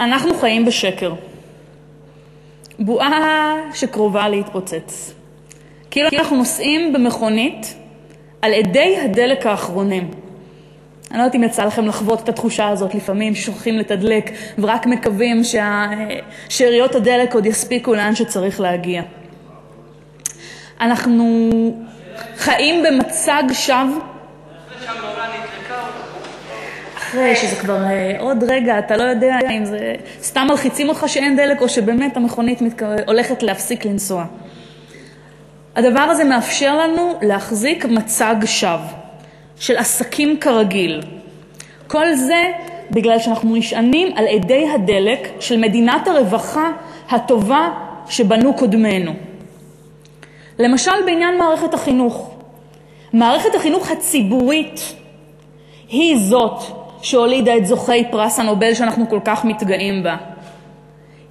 אנחנו חיים בשקר. בועה שקרובה להתפוצץ. כאילו אנחנו נוסעים במכונית על אדי הדלק האחרונים. אני לא יודעת אם יצא לכם לחוות את התחושה הזאת לפעמים ששוכחים לתדלק ורק מקווים ששאריות הדלק עוד יספיקו לאן שצריך להגיע. אנחנו חיים במצג שווא. אחרי שזה כבר עוד רגע, אתה לא יודע אם זה סתם מלחיצים אותך שאין דלק או שבאמת המכונית הולכת להפסיק לנסוע. הדבר הזה מאפשר לנו להחזיק מצג שווא של עסקים כרגיל. כל זה בגלל שאנחנו נשענים על אדי הדלק של מדינת הרווחה הטובה שבנו קודמנו. למשל בעניין מערכת החינוך. מערכת החינוך הציבורית היא זאת שהולידה את זוכי פרס הנובל שאנחנו כל כך מתגאים בה.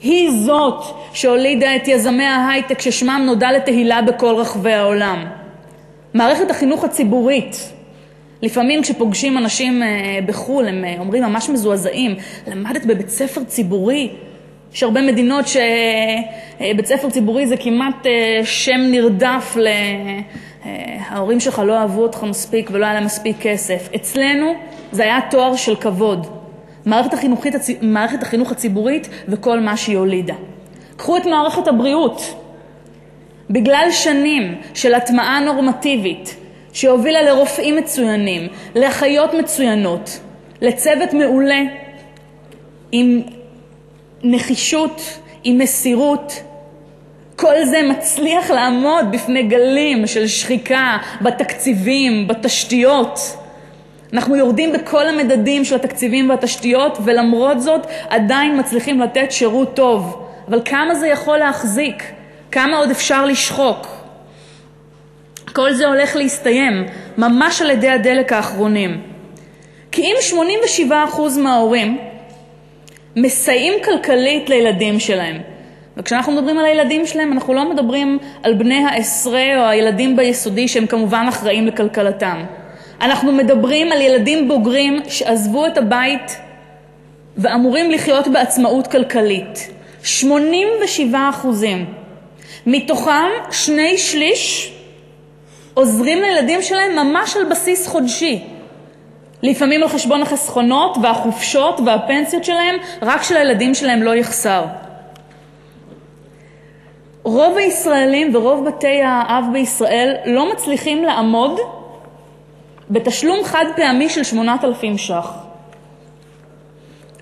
היא זאת שהולידה את יזמי ההייטק ששמם נודע לתהילה בכל רחבי העולם. מערכת החינוך הציבורית. לפעמים כשפוגשים אנשים בחו"ל הם אומרים ממש מזועזעים, למדת בבית ספר ציבורי. יש הרבה מדינות שבית ספר ציבורי זה כמעט שם נרדף ההורים שלך לא אהבו אותך מספיק ולא היה להם מספיק כסף. אצלנו זה היה תואר של כבוד. מערכת החינוך הציבורית וכל מה שהיא הולידה. קחו את מערכת הבריאות. בגלל שנים של הטמעה נורמטיבית שהובילה לרופאים מצוינים, לאחיות מצוינות, לצוות מעולה, עם נחישות, עם מסירות, כל זה מצליח לעמוד בפני גלים של שחיקה בתקציבים, בתשתיות. אנחנו יורדים בכל המדדים של התקציבים והתשתיות, ולמרות זאת עדיין מצליחים לתת שירות טוב. אבל כמה זה יכול להחזיק? כמה עוד אפשר לשחוק? כל זה הולך להסתיים ממש על ידי הדלק האחרונים. כי אם 87% מההורים מסייעים כלכלית לילדים שלהם, וכשאנחנו מדברים על הילדים שלהם, אנחנו לא מדברים על בני העשרה או הילדים ביסודי שהם כמובן אחראים לכלכלתם. אנחנו מדברים על ילדים בוגרים שעזבו את הבית ואמורים לחיות בעצמאות כלכלית. 87%. מתוכם 2/3 עוזרים לילדים שלהם ממש על בסיס חודשי. לפעמים על חשבון החסכונות והחופשות והפנסיות שלהם, רק שלילדים שלהם לא יחסר. רוב הישראלים ורוב בתי האב בישראל לא מצליחים לעמוד בתשלום חד פעמי של 8,000 ש"ח.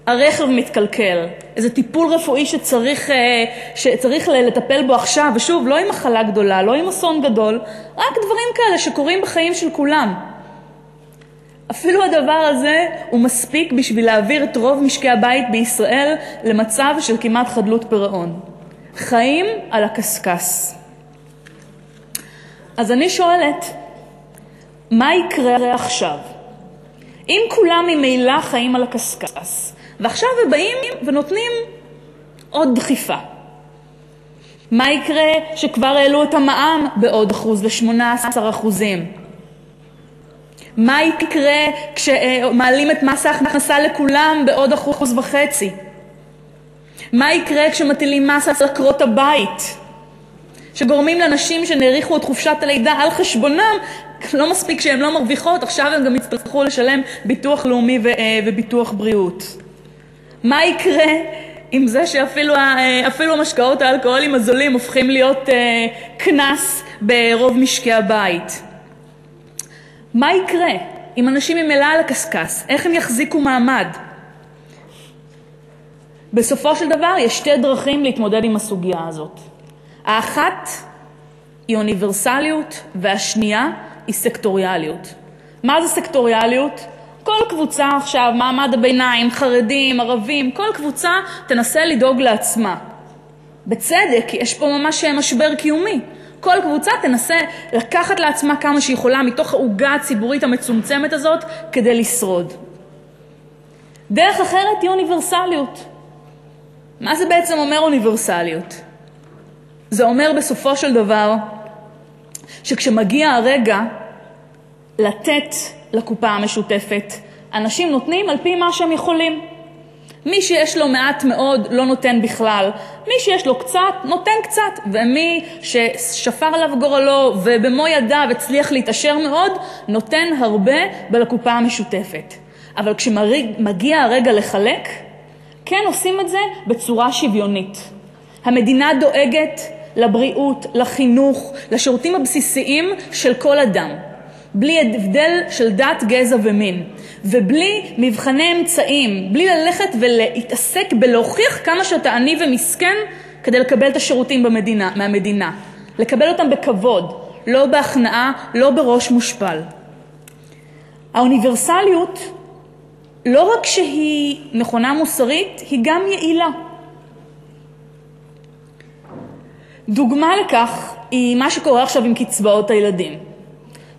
הרכב מתקלקל, איזה טיפול רפואי שצריך לטפל בו עכשיו, ושוב, לא עם מחלה גדולה, לא עם אסון גדול, רק דברים כאלה שקורים בחיים של כולם. אפילו הדבר הזה הוא מספיק בשביל להעביר את רוב משקי הבית בישראל למצב של כמעט חדלות פירעון. חיים על הקסקס. אז אני שואלת, מה יקרה עכשיו? אם כולם ממילא חיים על הקסקס, ועכשיו הם באים ונותנים עוד דחיפה. מה יקרה שכבר העלו את המע"מ בעוד 1% ל-18%? מה יקרה כשמעלים את מס ההכנסה לכולם בעוד 1.5%? מה יקרה כשמטילים מס על עקרות הבית? שגורמים לנשים שנעריכו את חופשת הלידה על חשבונם, לא מספיק שהן לא מרוויחות, עכשיו הם גם יצטרכו לשלם ביטוח לאומי וביטוח בריאות. מה יקרה עם זה שאפילו המשקאות האלכוהוליים הזולים הופכים להיות קנס ברוב משקי הבית? מה יקרה אם אנשים ממילא על הקסקס? איך הם יחזיקו מעמד? בסופו של דבר יש שתי דרכים להתמודד עם הסוגיה הזאת. האחת היא אוניברסליות והשנייה היא סקטוריאליות. מה זה סקטוריאליות? כל קבוצה עכשיו, מעמד הביניים, חרדים, ערבים, כל קבוצה תנסה לדאוג לעצמה. בצדק, כי יש פה ממש משבר קיומי. כל קבוצה תנסה לקחת לעצמה כמה שהיא יכולה מתוך העוגה הציבורית המצומצמת הזאת כדי לשרוד. דרך אחרת היא אוניברסליות. מה זה בעצם אומר אוניברסליות? זה אומר בסופו של דבר שכשמגיע הרגע לתת לקופה המשותפת, אנשים נותנים על פי מה שהם יכולים. מי שיש לו מעט מאוד לא נותן בכלל, מי שיש לו קצת נותן קצת, ומי ששפר עליו גורלו ובמו ידיו הצליח להתעשר מאוד נותן הרבה בקופה המשותפת. אבל כשמגיע הרגע לחלק, כן עושים את זה בצורה שוויונית. המדינה דואגת לבריאות, לחינוך, לשירותים הבסיסיים של כל אדם, בלי הבדל של דת, גזע ומין, ובלי מבחני אמצעים, בלי ללכת ולהתעסק בלהוכיח כמה שאתה עני ומסכן כדי לקבל את השירותים מהמדינה. לקבל אותם בכבוד, לא בהכנעה, לא בראש מושפל. האוניברסליות, לא רק שהיא נכונה מוסרית, היא גם יעילה. דוגמה לכך היא מה שקורה עכשיו עם קצבאות הילדים.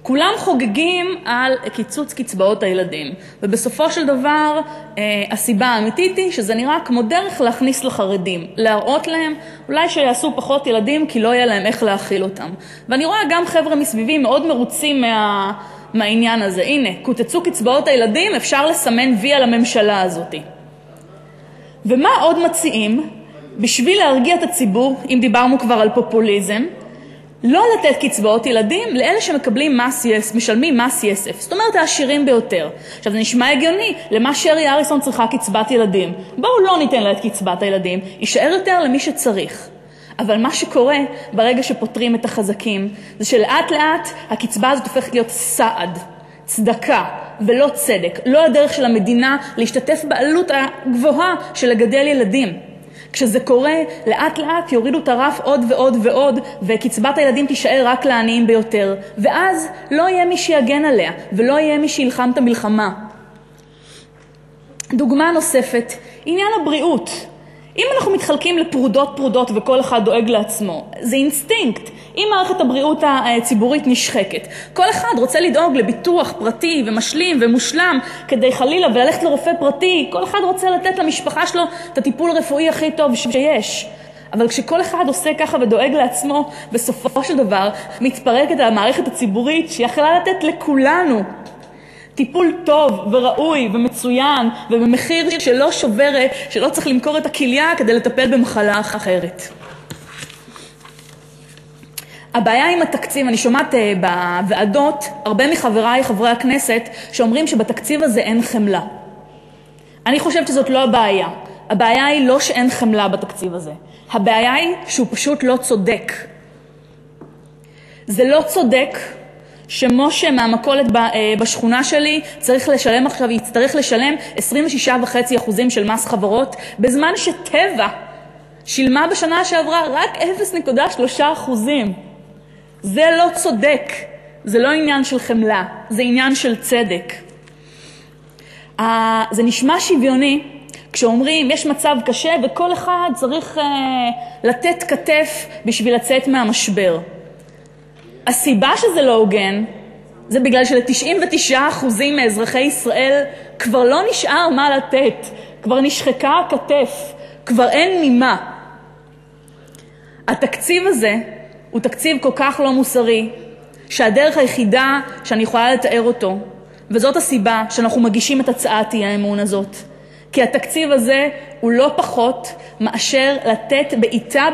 כולם חוגגים על קיצוץ קצבאות הילדים, ובסופו של דבר הסיבה האמיתית היא שזה נראה כמו דרך להכניס לחרדים, להראות להם אולי שיעשו פחות ילדים כי לא יהיה להם איך להאכיל אותם. ואני רואה גם חבר'ה מסביבי מאוד מרוצים מהעניין הזה. הנה, קוצצו קצבאות הילדים, אפשר לסמן וי על הממשלה הזאת. ומה עוד מציעים? בשביל להרגיע את הציבור, אם דיברנו כבר על פופוליזם, לא לתת קצבאות ילדים לאלה משלמים מס יסף, זאת אומרת העשירים ביותר. עכשיו זה נשמע הגיוני, למה שרי אריסון צריכה קצבת ילדים? בואו לא ניתן לה את קצבת הילדים, יישאר יותר למי שצריך. אבל מה שקורה ברגע שפותרים את החזקים, זה שלאט לאט הקצבה הזאת הופכת להיות סעד, צדקה ולא צדק, לא הדרך של המדינה להשתתף בעלות הגבוהה של לגדל ילדים. כשזה קורה, לאט לאט יורידו את הרף עוד ועוד ועוד, וקצבת הילדים תישאר רק לעניים ביותר. ואז לא יהיה מי שיגן עליה, ולא יהיה מי שילחם את המלחמה. דוגמה נוספת, עניין הבריאות. אם אנחנו מתחלקים לפרודות וכל אחד דואג לעצמו, זה אינסטינקט. אם מערכת הבריאות הציבורית נשחקת, כל אחד רוצה לדאוג לביטוח פרטי ומשלים ומושלם כדי חלילה וללכת לרופא פרטי. כל אחד רוצה לתת למשפחה שלו את הטיפול הרפואי הכי טוב שיש. אבל כשכל אחד עושה ככה ודואג לעצמו, בסופו של דבר מתפרקת המערכת הציבורית שיכולה לתת לכולנו טיפול טוב וראוי ומצוין ובמחיר שלא שובר, שלא צריך למכור את הכליה כדי לטפל במחלה אחרת. הבעיה עם התקציב, אני שומעת בוועדות הרבה מחבריי חברי הכנסת שאומרים שבתקציב הזה אין חמלה. אני חושבת שזאת לא הבעיה. הבעיה היא לא שאין חמלה בתקציב הזה. הבעיה היא שהוא פשוט לא צודק. זה לא צודק שמשה מהמכולת בשכונה שלי יצטרך לשלם 26.5% של מס חברות, בזמן שטבע שילמה בשנה שעברה רק 0.3%. זה לא צודק, זה לא עניין של חמלה, זה עניין של צדק. זה נשמע שוויוני כשאומרים יש מצב קשה וכל אחד צריך לתת כתף בשביל לצאת מהמשבר. הסיבה שזה לא הוגן, זה בגלל של99% מאזרחי ישראל כבר לא נשאר מה לתת, כבר נשחקה הכתף, כבר אין ממה. התקציב הזה הוא תקציב כל כך לא מוסרי, שהדרך היחידה שאני יכולה לתאר אותו, וזאת הסיבה שאנחנו מגישים את הצעת האי-אמון הזאת, כי התקציב הזה הוא לא פחות מאשר לתת בעיטה